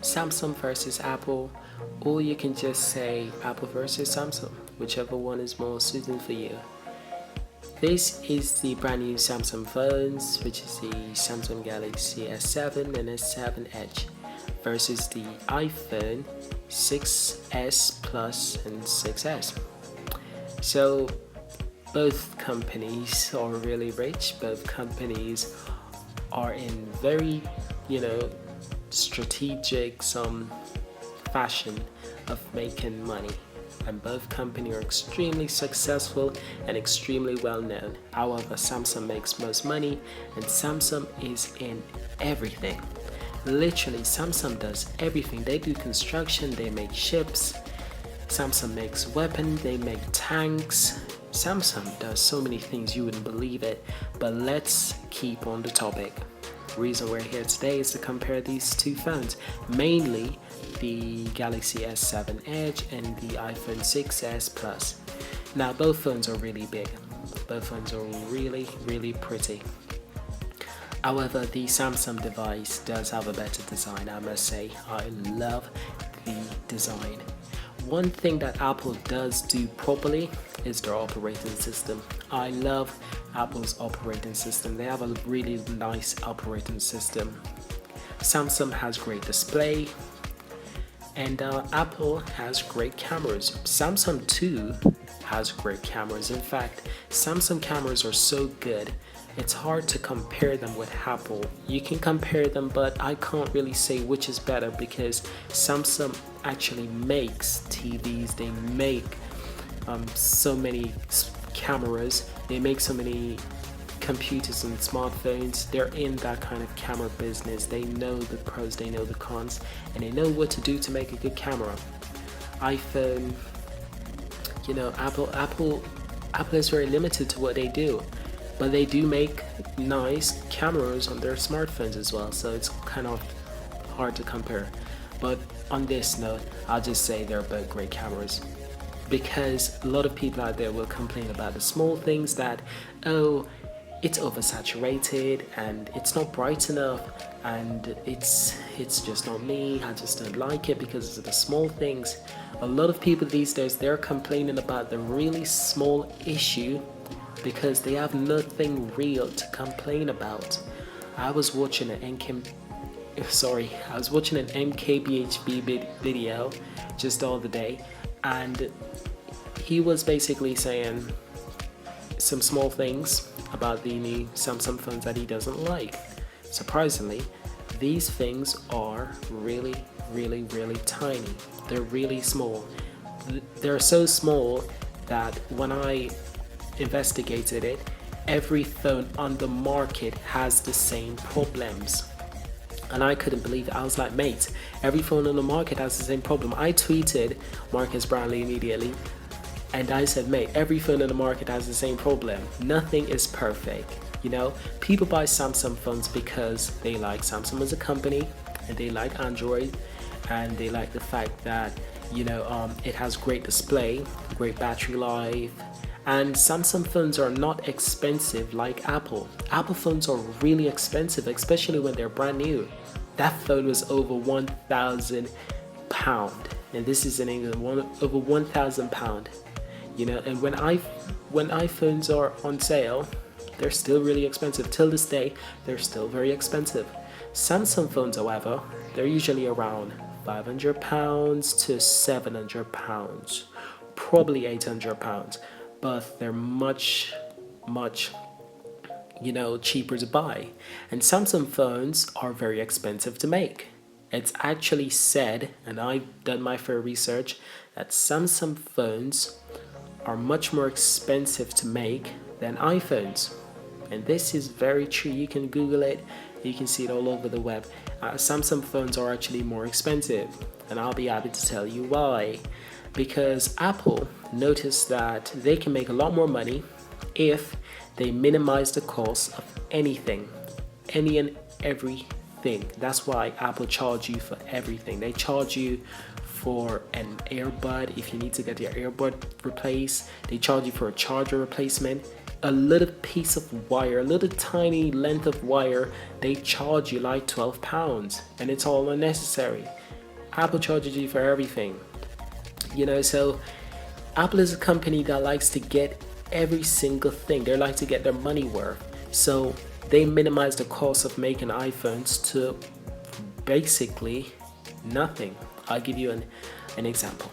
Samsung versus Apple, or you can just say Apple versus Samsung, whichever one is more suited for you. This is the brand new Samsung phones, which is the Samsung Galaxy S7 and S7 Edge versus the iPhone 6s Plus and 6s. So both companies are really rich. Both companies are in very, strategic fashion of making money, and both companies are extremely successful and extremely well known. However, Samsung makes most money, and Samsung is in everything. Literally, Samsung does everything. They do construction, they make ships, Samsung makes weapons, they make tanks. Samsung does so many things you wouldn't believe it. But let's keep on the topic. The reason we're here today is to compare these two phones, mainly the Galaxy S7 Edge and the iPhone 6s Plus. Now, both phones are really big. Both phones are really, really pretty. However, the Samsung device does have a better design, I must say. I love the design. One thing that Apple does do properly is their operating system. I love Apple's operating system. They have a really nice operating system. Samsung has great display, and Apple has great cameras. Samsung too has great cameras. In fact, Samsung cameras are so good, it's hard to compare them with Apple. You can compare them, but I can't really say which is better because Samsung actually makes TVs, they make so many cameras, they make so many computers and smartphones. They're in that kind of camera business. They know the pros, they know the cons, and they know what to do to make a good camera. iPhone, Apple is very limited to what they do, but they do make nice cameras on their smartphones as well, so it's kind of hard to compare. But on this note, I'll just say they're both great cameras, because a lot of people out there will complain about the small things that, oh, it's oversaturated and it's not bright enough and it's just not me, I just don't like it because of the small things. A lot of people these days, they're complaining about the really small issue because they have nothing real to complain about. I was watching an MKBHD video just the other day, and he was basically saying some small things about the new Samsung phones that he doesn't like. Surprisingly, these things are really, really, really tiny. They're really small. They're so small that when I investigated it, every phone on the market has the same problems. And I couldn't believe it. I was like, mate, every phone on the market has the same problem. I tweeted Marcus Brownlee immediately, and I said, mate, every phone on the market has the same problem. Nothing is perfect. People buy Samsung phones because they like Samsung as a company, and they like Android, and they like the fact that, it has great display, great battery life. And Samsung phones are not expensive like Apple. Apple phones are really expensive, especially when they're brand new. That phone was over £1,000, and this is in England, over £1,000. And when iPhones are on sale, they're still really expensive. Till this day, they're still very expensive. Samsung phones, however, they're usually around £500 to £700, probably £800, but they're much, much, cheaper to buy. And Samsung phones are very expensive to make. It's actually said, and I've done my fair research, that Samsung phones are much more expensive to make than iPhones. And this is very true. You can Google it, you can see it all over the web. Samsung phones are actually more expensive, and I'll be happy to tell you why. Because Apple noticed that they can make a lot more money if they minimize the cost of anything, any and everything. thing. That's why Apple charge you for everything. They charge you for an earbud if you need to get your earbud replaced. They charge you for a charger replacement. A little piece of wire, a little tiny length of wire, they charge you like £12, and it's all unnecessary. Apple charges you for everything. So Apple is a company that likes to get every single thing. They like to get their money worth. So they minimize the cost of making iPhones to basically nothing. I'll give you an example.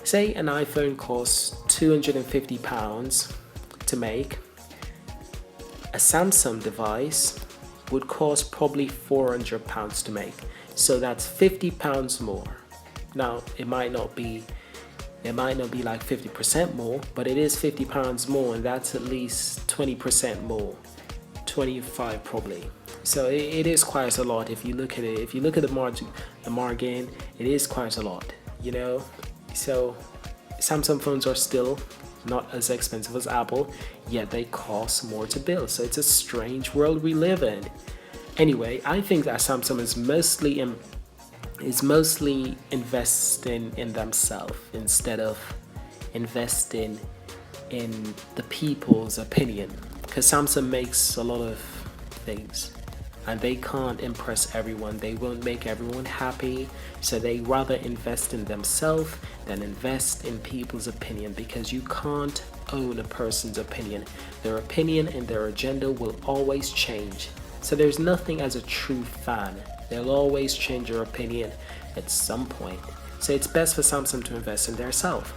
Say an iPhone costs £250 to make. A Samsung device would cost probably £400 to make. So that's £50 more. Now it might not be like 50% more, but it is £50 more, and that's at least 20% more, 25 probably. So it is quite a lot if you look at it. If you look at the margin, it is quite a lot, So Samsung phones are still not as expensive as Apple, yet they cost more to build. So it's a strange world we live in. Anyway, I think that Samsung is mostly investing in themselves instead of investing in the people's opinion, because Samsung makes a lot of things and they can't impress everyone. They won't make everyone happy, so they rather invest in themselves than invest in people's opinion, because you can't own a person's opinion. Their opinion and their agenda will always change. So there's nothing as a true fan. They'll always change your opinion at some point. So it's best for Samsung to invest in themselves.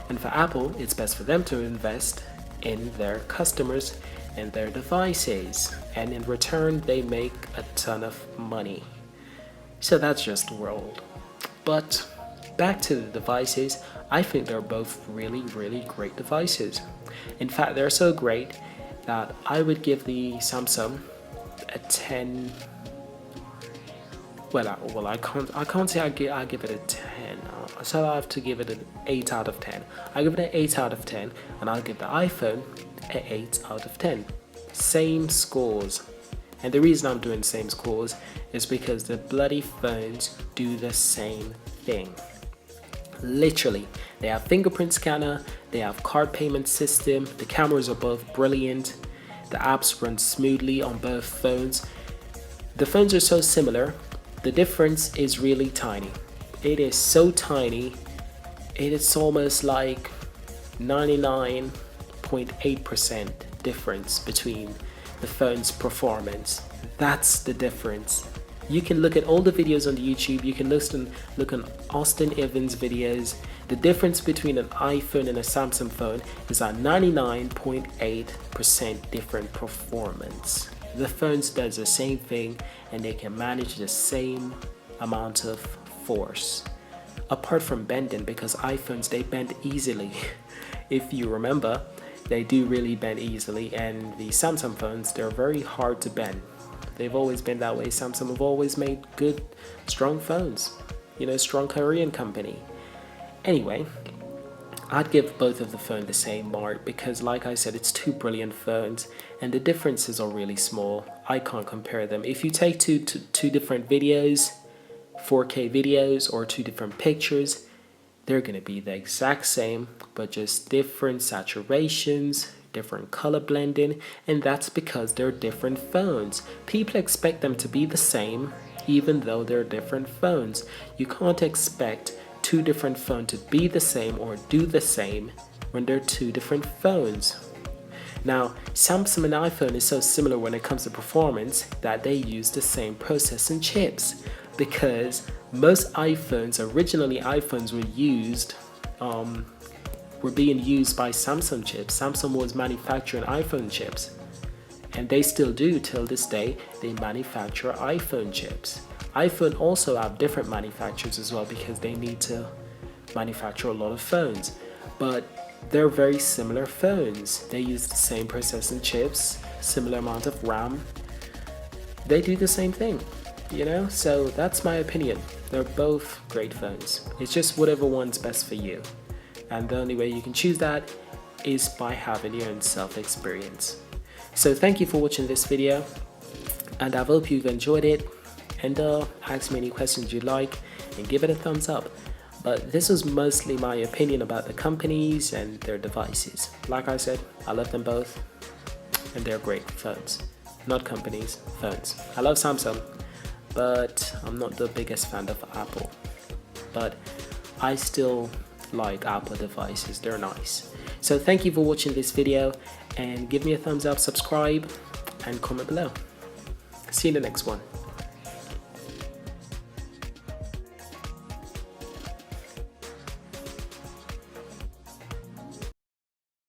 And for Apple, it's best for them to invest in their customers and their devices. And in return, they make a ton of money. So that's just the world. But back to the devices, I think they're both really, really great devices. In fact, they're so great that I would give the Samsung a 10. I can't say I give it a 10. So I have to give it an 8 out of 10. I give it an 8 out of 10, and I'll give the iPhone an 8 out of 10. Same scores. And the reason I'm doing same scores is because the bloody phones do the same thing. Literally, they have fingerprint scanner, they have card payment system, the cameras are both brilliant, the apps run smoothly on both phones. The phones are so similar. The difference is really tiny. It is so tiny, it's almost like 99.8% difference between the phone's performance. That's the difference. You can look at all the videos on the YouTube, you can look on Austin Evans videos. The difference between an iPhone and a Samsung phone is a 99.8% different performance. The phones does the same thing, and they can manage the same amount of force. Apart from bending, because iPhones, they bend easily. If you remember, they do really bend easily, and the Samsung phones, they're very hard to bend. They've always been that way. Samsung have always made good, strong phones. Strong Korean company. Anyway, I'd give both of the phones the same mark because, like I said, it's two brilliant phones and the differences are really small. I can't compare them. If you take two different videos, 4K videos, or two different pictures, they're going to be the exact same, but just different saturations, different color blending, and that's because they're different phones. People expect them to be the same, even though they're different phones. You can't expect two different phones to be the same or do the same when they're two different phones. Now, Samsung and iPhone is so similar when it comes to performance that they use the same processing chips, because most iPhones, originally iPhones were being used by Samsung chips. Samsung was manufacturing iPhone chips, and they still do till this day. They manufacture iPhone chips. iPhone also have different manufacturers as well because they need to manufacture a lot of phones, but they're very similar phones. They use the same processing chips, similar amount of RAM. They do the same thing, so that's my opinion. They're both great phones. It's just whatever one's best for you, and the only way you can choose that is by having your own self-experience. So thank you for watching this video, and I hope you've enjoyed it. and ask me any questions you like and give it a thumbs up. But this was mostly my opinion about the companies and their devices. Like I said, I love them both and they're great phones. Not companies, phones. I love Samsung, but I'm not the biggest fan of Apple. But I still like Apple devices, they're nice. So thank you for watching this video, and give me a thumbs up, subscribe, and comment below. See you in the next one.